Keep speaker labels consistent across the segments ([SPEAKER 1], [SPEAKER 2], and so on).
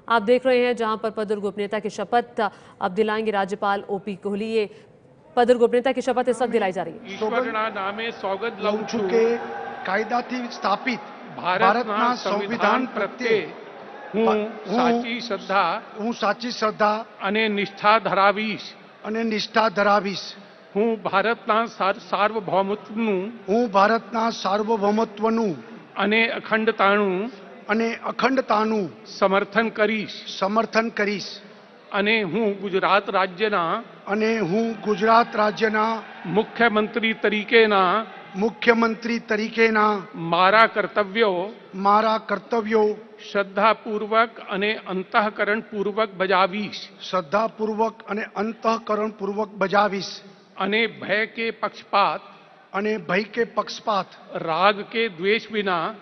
[SPEAKER 1] आप देख रहे हैं, जहां पर पद और गोपनीयता की शपथ अब दिलाएंगे राज्यपाल ओपी कोहली। ये पद और गोपनीयता की शपथ इस वक्त दिलाई जा रही है।
[SPEAKER 2] ઈશ્વરના નામે સોગંદ લઉં છું
[SPEAKER 3] કે કાયદાથી સ્થાપિત
[SPEAKER 2] ભારતના સંવિધાન પ્રત્યે હું સાચી શ્રદ્ધા
[SPEAKER 3] હું સાચી શ્રદ્ધા
[SPEAKER 2] અને નિષ્ઠા ધરાવીશ.
[SPEAKER 3] અને નિષ્ઠા ધરાવીશ.
[SPEAKER 2] હું ભારતના સાર્વભૌમત્વનું
[SPEAKER 3] હું ભારતના સાર્વભૌમત્વનું
[SPEAKER 2] અને
[SPEAKER 3] અખંડતાનું
[SPEAKER 2] સમર્થન કરીશ. અને હું ગુજરાત રાજ્યના મુખ્યમંત્રી તરીકેના મારા કર્તવ્યો શ્રદ્ધાપૂર્વક અને અંતઃકરણપૂર્વક બજાવીશ. અને ભય કે પક્ષપાત રાગ કે દ્વેષ વિના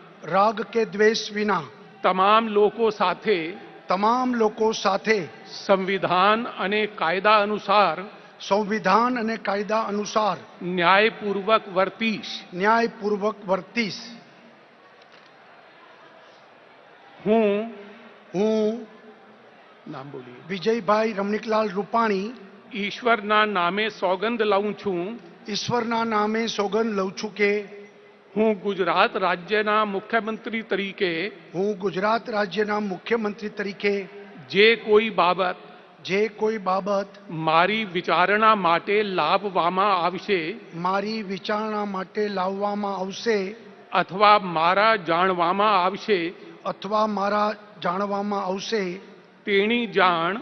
[SPEAKER 2] તમામ લોકો સાથે સંવિધાન અને કાયદા અનુસાર ન્યાયપૂર્વક વર્તીશ. હું નામ બોલીએ
[SPEAKER 3] વિજયભાઈ રમણીકલાલ રૂપાણી
[SPEAKER 2] ઈશ્વરના નામે સોગંદ લઉં છું
[SPEAKER 3] કે
[SPEAKER 2] હું ગુજરાત રાજ્યના મુખ્યમંત્રી તરીકે જે કોઈ બાબત મારી વિચારણા માટે લાવવામાં આવશે અથવા મારા જાણવામાં આવશે તેની જાણ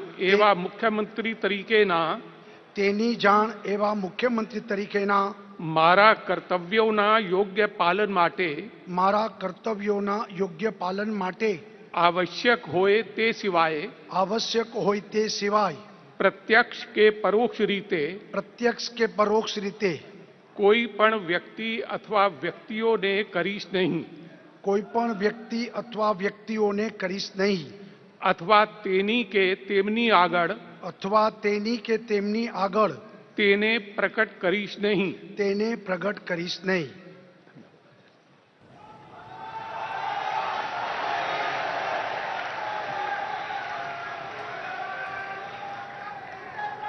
[SPEAKER 2] એવા મુખ્યમંત્રી તરીકેના મારા કર્તવ્યોના યોગ્ય પાલન માટે આવશ્યક હોય તે સિવાય પ્રત્યક્ષ કે પરોક્ષ રીતે કોઈ પણ વ્યક્તિ અથવા વ્યક્તિઓને કરીશ નહીં. અથવા તેની કે તેમની આગળ તેને પ્રગટ કરીશ નહીં.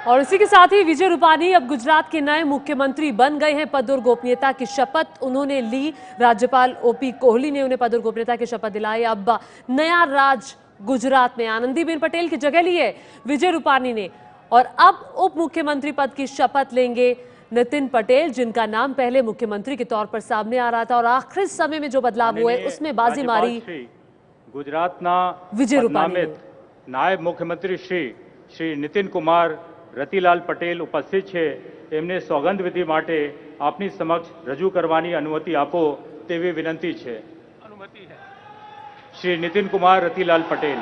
[SPEAKER 1] और इसी के साथ ही विजय रूपाणी अब गुजरात के नए मुख्यमंत्री बन गए हैं। पद और गोपनीयता की शपथ उन्होंने ली। राज्यपाल ओपी कोहली ने उन्हें पद और गोपनीयता की शपथ दिलाई। अब नया राज गुजरात में आनंदीबेन पटेल की जगह ली है विजय रूपाणी ने, और अब उप मुख्यमंत्री पद की शपथ लेंगे नितिन पटेल, जिनका नाम पहले मुख्यमंत्री के तौर पर सामने आ रहा था और आखिरी समय में जो बदलाव हुए उसमें बाजी मारी
[SPEAKER 4] गुजरात
[SPEAKER 1] विजय रूपाणी ने।
[SPEAKER 4] नायब मुख्यमंत्री श्री नितिन कुमार रतिलाल पटेल उपस्थित है। एमने सौगंध विधि माटे आपनी समक्ष रजू करवानी अनुमति आपो तेवी विनंती है।
[SPEAKER 2] अनुमति है।
[SPEAKER 4] श्री नितिन कुमार रतिलाल पटेल।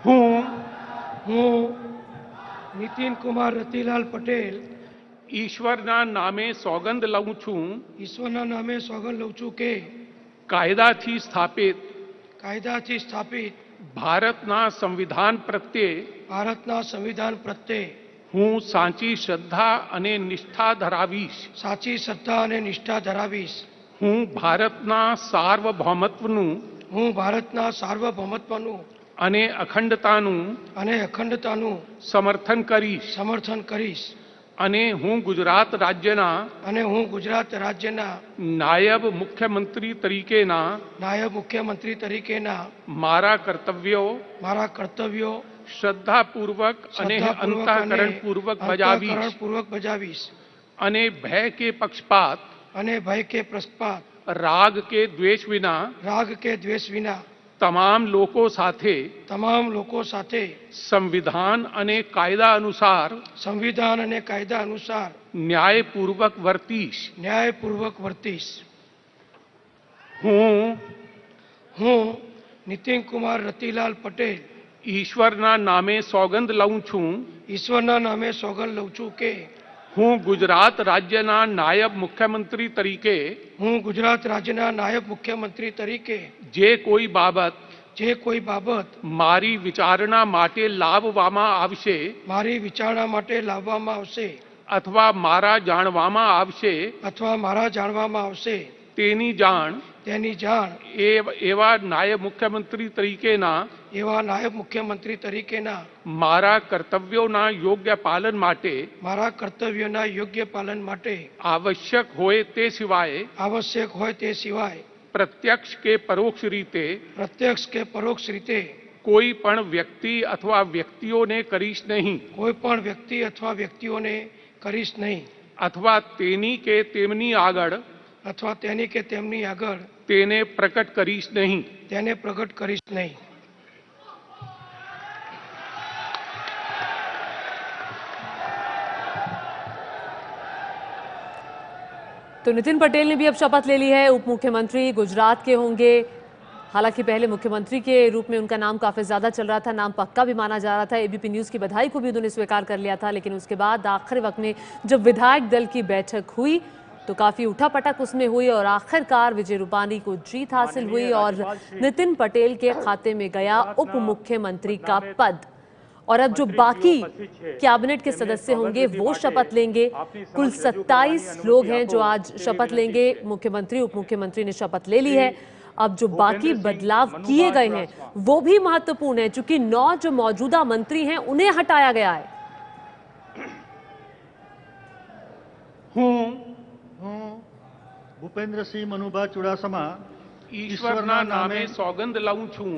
[SPEAKER 5] હું નિતિન કુમાર રતિલાલ પટેલ
[SPEAKER 2] ઈશ્વરના નામે સોગંદ લઉં છું
[SPEAKER 5] કે
[SPEAKER 2] કાયદાથી સ્થાપિત ભારતના સંવિધાન પ્રત્યે હું સાચી શ્રદ્ધા અને નિષ્ઠા ધરાવીશ. હું ભારતના સાર્વભૌમત્વનું અને અખંડતાનું સમર્થન કરીશ. અને હું ગુજરાત રાજ્યના નાયબ મુખ્યમંત્રી તરીકેના મારા કર્તવ્યો શ્રદ્ધાપૂર્વક અને અંતઃકરણપૂર્વક બજાવીશ. અને ભય કે પક્ષપાત રાગ કે દ્વેષ વિના તમામ લોકો સાથે સંવિધાન અને કાયદા અનુસાર ન્યાયપૂર્વક વર્તીશ.
[SPEAKER 5] હું નિતિન કુમાર રતિલાલ પટેલ
[SPEAKER 2] ઈશ્વરના નામે સોગંદ લઉં છું
[SPEAKER 5] કે
[SPEAKER 2] હું ગુજરાત રાજ્યના નાયબ મુખ્યમંત્રી તરીકે જે કોઈ બાબત મારી વિચારણા માટે લાવવામાં આવશે અથવા મારા જાણવામાં આવશે તેની જાણ
[SPEAKER 5] તેની જાણ
[SPEAKER 2] એવા નાયબ મુખ્યમંત્રી તરીકેના
[SPEAKER 5] એવા નાયબ મુખ્યમંત્રી તરીકેના
[SPEAKER 2] મારા કર્તવ્યોના યોગ્ય પાલન માટે
[SPEAKER 5] મારા કર્તવ્યોના યોગ્ય પાલન માટે
[SPEAKER 2] આવશ્યક હોય તે સિવાય
[SPEAKER 5] આવશ્યક હોય તે સિવાય
[SPEAKER 2] પ્રત્યક્ષ કે પરોક્ષ રીતે
[SPEAKER 5] પ્રત્યક્ષ કે પરોક્ષ રીતે
[SPEAKER 2] કોઈ પણ વ્યક્તિ અથવા વ્યક્તિઓને કરીશ નહીં
[SPEAKER 5] કોઈ પણ વ્યક્તિ અથવા વ્યક્તિઓને કરીશ નહીં
[SPEAKER 2] અથવા તેની કે તેમની આગળ
[SPEAKER 5] અથવા તેની કે તેમની આગળ
[SPEAKER 2] તેને પ્રકટ કરીશ નહીં.
[SPEAKER 5] તેને પ્રગટ કરીશ નહીં.
[SPEAKER 1] तो नितिन पटेल ने भी अब शपथ ले ली है. उप मुख्यमंत्री गुजरात के होंगे. हालांकि पहले मुख्यमंत्री के रूप में उनका नाम काफी ज्यादा चल रहा था, नाम पक्का भी माना जा रहा था. एबीपी न्यूज की बधाई को भी उन्होंने स्वीकार कर लिया था, लेकिन उसके बाद आखिरी वक्त में जब विधायक दल की बैठक हुई तो काफी उठापटक उसमें हुई और आखिरकार विजय रूपानी को जीत हासिल हुई और नितिन पटेल के खाते में गया उप मुख्यमंत्री का पद. और अब जो बाकी कैबिनेट के सदस्य होंगे वो शपथ लेंगे. कुल 27 लोग हैं जो आज शपथ लेंगे. मुख्यमंत्री उप मुख्यमंत्री ने शपथ ले ली है. अब जो बाकी बदलाव किए गए हैं वो भी महत्वपूर्ण है, क्योंकि 9 जो मौजूदा मंत्री हैं उन्हें हटाया गया है.
[SPEAKER 6] હું ભૂપેન્દ્રસિંહ મનુભા ચુડાસમા
[SPEAKER 2] ઈશ્વરના નામે સોગંદ લઉં છું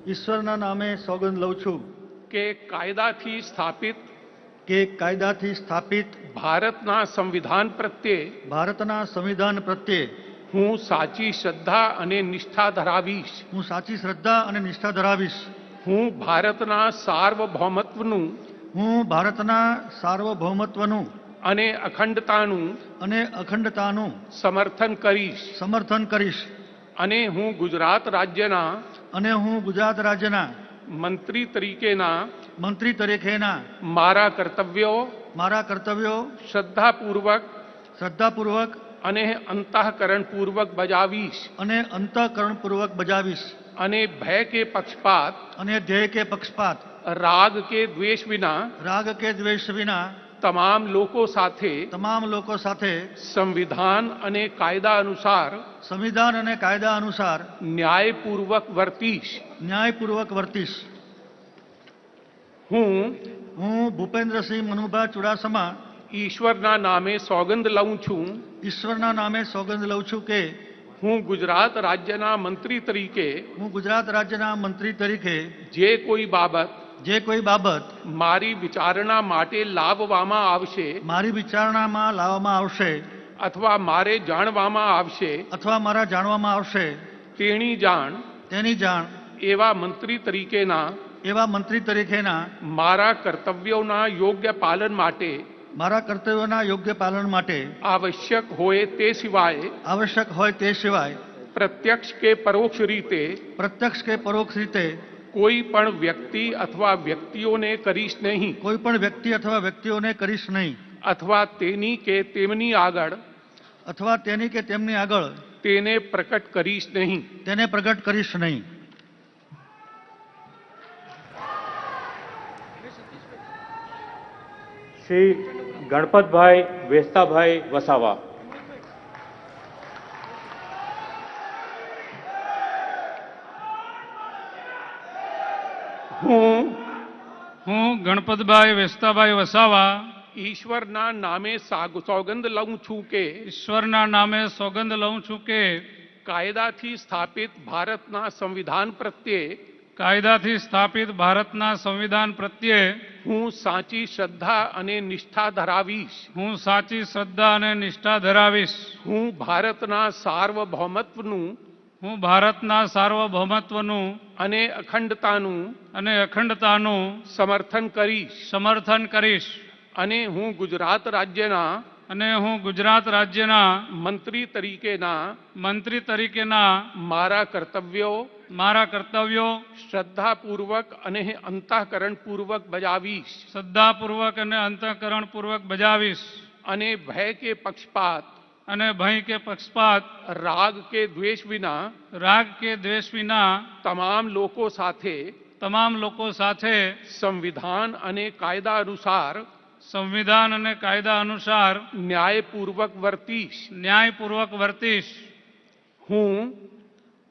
[SPEAKER 6] ઈશ્વરના નામે સોગંદ લઉં છું
[SPEAKER 2] કે કાયદાથી સ્થાપિત
[SPEAKER 6] કે કાયદાથી સ્થાપિત
[SPEAKER 2] ભારતના સંવિધાન પ્રત્યે
[SPEAKER 6] ભારતના સંવિધાન પ્રત્યે
[SPEAKER 2] હું સાચી શ્રદ્ધા અને નિષ્ઠા ધરાવીશ.
[SPEAKER 6] હું સાચી શ્રદ્ધા અને નિષ્ઠા ધરાવીશ.
[SPEAKER 2] હું ભારતના સાર્વભૌમત્વનું
[SPEAKER 6] હું ભારતના સાર્વભૌમત્વનું
[SPEAKER 2] અને અખંડતાનું
[SPEAKER 6] સમર્થન કરીશ
[SPEAKER 2] અને હું ગુજરાત રાજ્યના મંત્રી તરીકેના મારા કર્તવ્યો શ્રદ્ધાપૂર્વક અને અંતઃકરણપૂર્વક બજાવીશ અને ભય કે પક્ષપાત
[SPEAKER 6] અને ધ્યેય કે પક્ષપાત
[SPEAKER 2] રાગ કે દ્વેષ વિના તમામ લોકો સાથે સંવિધાન અને કાયદા અનુસાર ન્યાયપૂર્વક વર્તીશ. હું
[SPEAKER 6] ભૂપેન્દ્રસિંહ મનુભા ચુડાસમા
[SPEAKER 2] ઈશ્વરના નામે સોગંદ લઉં છું
[SPEAKER 6] ઈશ્વરના નામે સોગંદ લઉં છું કે
[SPEAKER 2] હું ગુજરાત રાજ્યના મંત્રી તરીકે જે કોઈ બાબત મારી વિચારણા માટે લાવવામાં આવશે અથવા મારે જાણવામાં આવશે તેની જાણ એવા મંત્રી તરીકેના મારા કર્તવ્યોના યોગ્ય પાલન માટે આવશ્યક હોય તે સિવાય પ્રત્યક્ષ કે પરોક્ષ રીતે કોઈ પણ વ્યક્તિ અથવા વ્યક્તિઓને કરીશ નહીં અથવા તેની કે તેમની આગળ તેને પ્રકટ કરીશ નહીં.
[SPEAKER 4] શ્રી ગણપતભાઈ વેસ્તાભાઈ વસાવા.
[SPEAKER 7] હું ગણપતભાઈ વેસ્તાભાઈ વસાવા
[SPEAKER 2] ઈશ્વરના નામે સોગંદ લઉં છું કે
[SPEAKER 7] ઈશ્વરના નામે સોગંદ લઉં છું કે
[SPEAKER 2] કાયદાથી સ્થાપિત ભારતના સંવિધાન પ્રત્યે હું સાચી શ્રદ્ધા અને નિષ્ઠા ધરાવીશ. હું ભારતના સાર્વભૌમત્વનું અને અખંડતાનું સમર્થન કરીશ અને હું ગુજરાત રાજ્યના મંત્રી તરીકેના મારા કર્તવ્યો શ્રદ્ધાપૂર્વક અને અંતઃકરણપૂર્વક બજાવીશ અને ભય કે પક્ષપાત રાગ કે દ્વેષ વિના તમામ લોકો સાથે સંવિધાન અને કાયદા અનુસાર ન્યાયપૂર્વક વર્તીશ.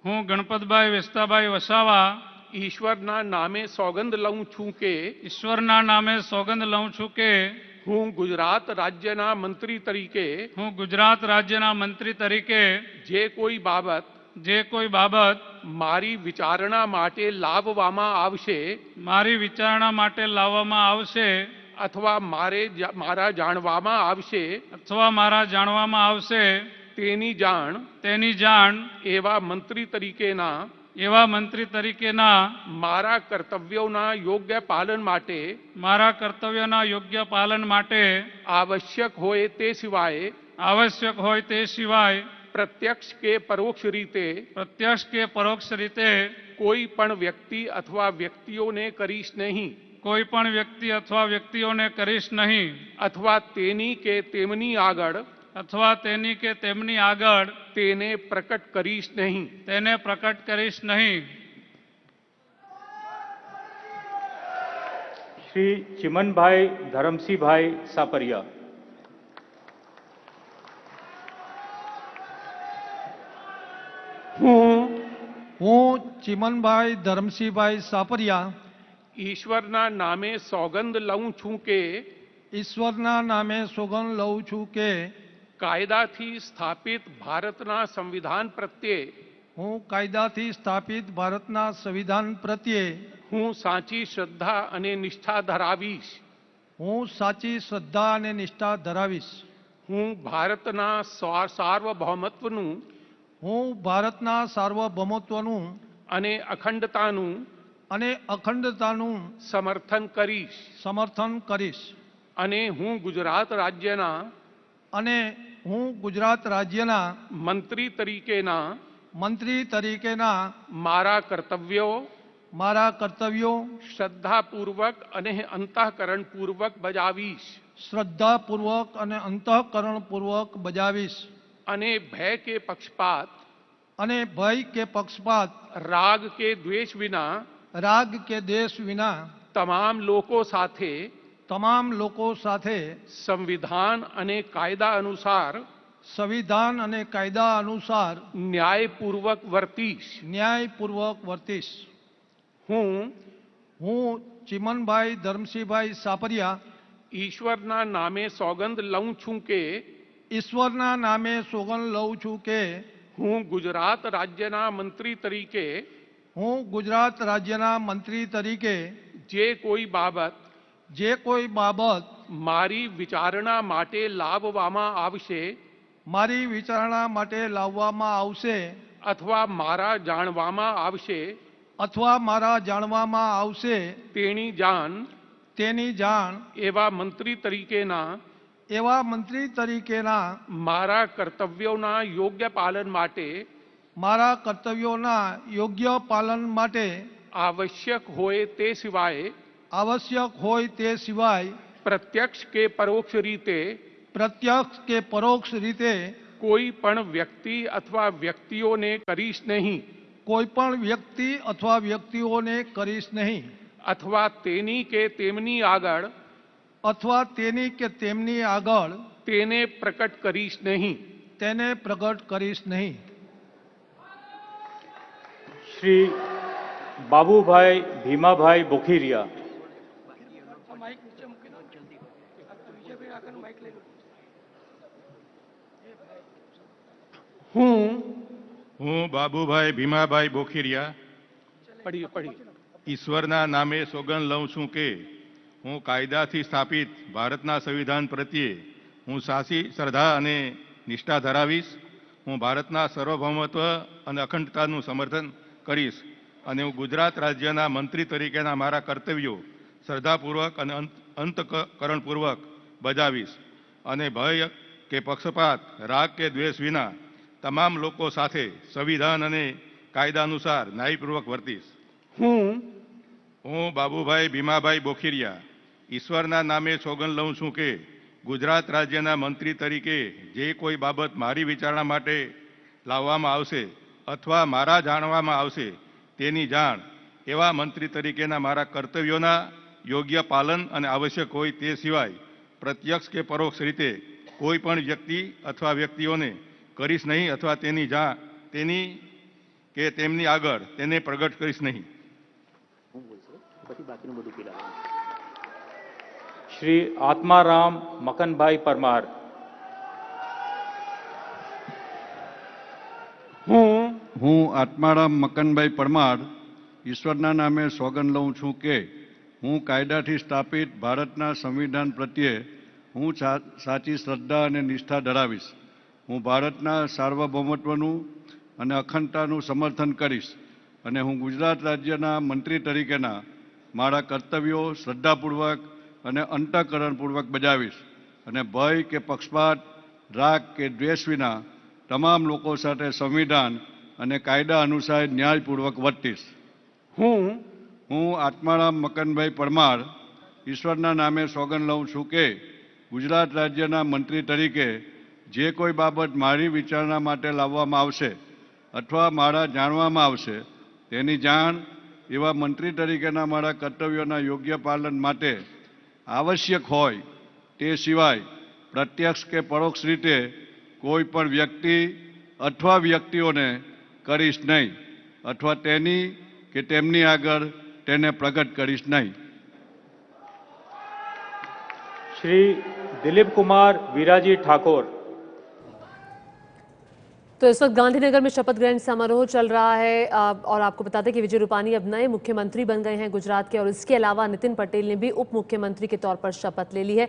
[SPEAKER 7] હું ગણપતભાઈ વેસ્તાભાઈ વસાવા
[SPEAKER 2] ઈશ્વરના નામે સોગંદ લઉં છું કે
[SPEAKER 7] ઈશ્વરના નામે સોગંદ લઉં છું કે
[SPEAKER 2] હું ગુજરાત રાજ્યના મંત્રી તરીકે
[SPEAKER 7] હું ગુજરાત રાજ્યના મંત્રી તરીકે
[SPEAKER 2] જે કોઈ બાબત મારી વિચારણા માટે લાવવામાં આવશે
[SPEAKER 7] મારી વિચારણા માટે લાવવામાં આવશે
[SPEAKER 2] અથવા મારા જાણવામાં આવશે
[SPEAKER 7] અથવા મારા જાણવામાં આવશે
[SPEAKER 2] તેની જાણ
[SPEAKER 7] એવા મંત્રી તરીકેના
[SPEAKER 2] મારા કર્તવ્યોના યોગ્ય પાલન માટે આવશ્યક હોય તે સિવાય પ્રત્યક્ષ કે પરોક્ષ રીતે કોઈ પણ વ્યક્તિ અથવા વ્યક્તિઓને કરીશ નહીં અથવા તેની કે તેમની આગળ તેને પ્રકટ કરીશ નહીં
[SPEAKER 4] શ્રી ચિમનભાઈ ધરમસિંહભાઈ સાપરિયા.
[SPEAKER 8] હું ચિમનભાઈ ધરમસિંહભાઈ સાપરિયા
[SPEAKER 2] ઈશ્વરના નામે સોગંદ લઉં છું કે
[SPEAKER 8] ઈશ્વરના નામે સોગંદ લઉં છું કે
[SPEAKER 2] કાયદાથી સ્થાપિત ભારતના સંવિધાન પ્રત્યે
[SPEAKER 8] હું કાયદાથી સ્થાપિત ભારતના સંવિધાન પ્રત્યે
[SPEAKER 2] હું સાચી શ્રદ્ધા અને નિષ્ઠા ધરાવીશ
[SPEAKER 8] હું સાચી શ્રદ્ધા અને નિષ્ઠા ધરાવીશ
[SPEAKER 2] હું ભારતના સાર્વભૌમત્વનું અને અખંડતાનું સમર્થન કરીશ અને હું ગુજરાત રાજ્યના મંત્રી તરીકેના મારા કર્તવ્યો શ્રદ્ધાપૂર્વક અને અંતઃકરણપૂર્વક બજાવીશ અને ભય કે પક્ષપાત રાગ કે દ્વેષ વિના તમામ લોકો સાથે સંવિધાન અને કાયદા અનુસાર ન્યાયપૂર્વક વર્તીશ હું
[SPEAKER 8] ચિમનભાઈ ધરમસિંહભાઈ સાપરિયા
[SPEAKER 2] ઈશ્વરના નામે સોગંદ લઉં છું કે હું ગુજરાત રાજ્યના મંત્રી તરીકે જે કોઈ બાબત મારી વિચારણા માટે લાવવામાં આવશે અથવા મારા જાણવામાં આવશે તેની જાણ એવા મંત્રી તરીકેના મારા કર્તવ્યોના યોગ્ય પાલન માટે આવશ્યક હોય તે સિવાય પ્રત્યક્ષ કે પરોક્ષ રીતે કોઈ પણ વ્યક્તિ અથવા વ્યક્તિઓને કરીશ નહીં અથવા તેની કે તેમની આગળ તેને પ્રકટ કરીશ નહીં
[SPEAKER 4] શ્રી બાબુભાઈ ભીમાભાઈ બોખીરિયા.
[SPEAKER 9] હું બાબુભાઈ ભીમાભાઈ બોખીરિયા ઈશ્વરના નામે સોગંદ લઉં છું કે હું કાયદાથી સ્થાપિત ભારતના સંવિધાન પ્રત્યે હું સાચી શ્રદ્ધા અને નિષ્ઠા ધરાવીશ. હું ભારતના સાર્વભૌમત્વ અને અખંડતાનું સમર્થન કરીશ અને હું ગુજરાત રાજ્યના મંત્રી તરીકેના મારા કર્તવ્યો શ્રદ્ધાપૂર્વક અને અંતઃકરણપૂર્વક બજાવીશ અને ભય કે પક્ષપાત રાગ કે દ્વેષ વિના તમામ લોકો સાથે સંવિધાન અને કાયદા અનુસાર ન્યાયપૂર્વક વર્તીશ. હું બાબુભાઈ ભીમાભાઈ બોખીરિયા ઈશ્વરના નામે સોગંદ લઉં છું કે ગુજરાત રાજ્યના મંત્રી તરીકે જે કોઈ બાબત મારી વિચારણા માટે લાવવામાં આવશે અથવા મારા જાણવામાં આવશે તેની જાણ એવા મંત્રી તરીકેના મારા કર્તવ્યોના યોગ્ય પાલન અને આવશ્યક હોય તે સિવાય પ્રત્યક્ષ કે પરોક્ષ રીતે કોઈ પણ વ્યક્તિ અથવા વ્યક્તિઓને કરીશ નહીં અથવા તેની કે તેમની આગળ તેને પ્રગટ કરીશ નહીં.
[SPEAKER 4] શ્રી આત્મારામ મકનભાઈ પરમાર.
[SPEAKER 6] હું આત્મારામ મકનભાઈ પરમાર ઈશ્વરના નામે સોગંદ લઉં છું કે હું કાયદાથી સ્થાપિત ભારતના સંવિધાન પ્રત્યે હું સાચી શ્રદ્ધા અને નિષ્ઠા ધરાવીશ. હું ભારતના સાર્વભૌમત્વનું અને અખંડતાનું સમર્થન કરીશ અને હું ગુજરાત રાજ્યના મંત્રી તરીકેના મારા કર્તવ્યો શ્રદ્ધાપૂર્વક અને અંતઃકરણપૂર્વક બજાવીશ અને ભય કે પક્ષપાત, રાગ કે દ્વેષ વિના તમામ લોકો સાથે સંવિધાન અને કાયદા અનુસાર ન્યાયપૂર્વક વર્તીશ. હું આત્મારામ મકનભાઈ પરમાર ઈશ્વરના નામે સોગંદ લઉં છું કે ગુજરાત રાજ્યના મંત્રી તરીકે જે કોઈ બાબત મારી વિચારણા માટે લાવવામાં આવશે અથવા મારા જાણવામાં આવશે તેની જાણ એવા મંત્રી તરીકેના મારા કર્તવ્યોના યોગ્ય પાલન માટે આવશ્યક હોય તે સિવાય પ્રત્યક્ષ કે પરોક્ષ રીતે કોઈ પણ વ્યક્તિ અથવા વ્યક્તિઓને કરીશ નહીં અથવા તેની કે તેમની આગળ તેને પ્રગટ કરીશ નહીં.
[SPEAKER 4] श्री दिलीप कुमार वीराजी ठाकुर.
[SPEAKER 1] तो इस वक्त गांधीनगर में शपथ ग्रहण समारोह चल रहा है और आपको बता दें कि विजय रूपानी अब नए मुख्यमंत्री बन गए हैं गुजरात के और इसके अलावा नितिन पटेल ने भी उप मुख्यमंत्री के तौर पर शपथ ले ली है.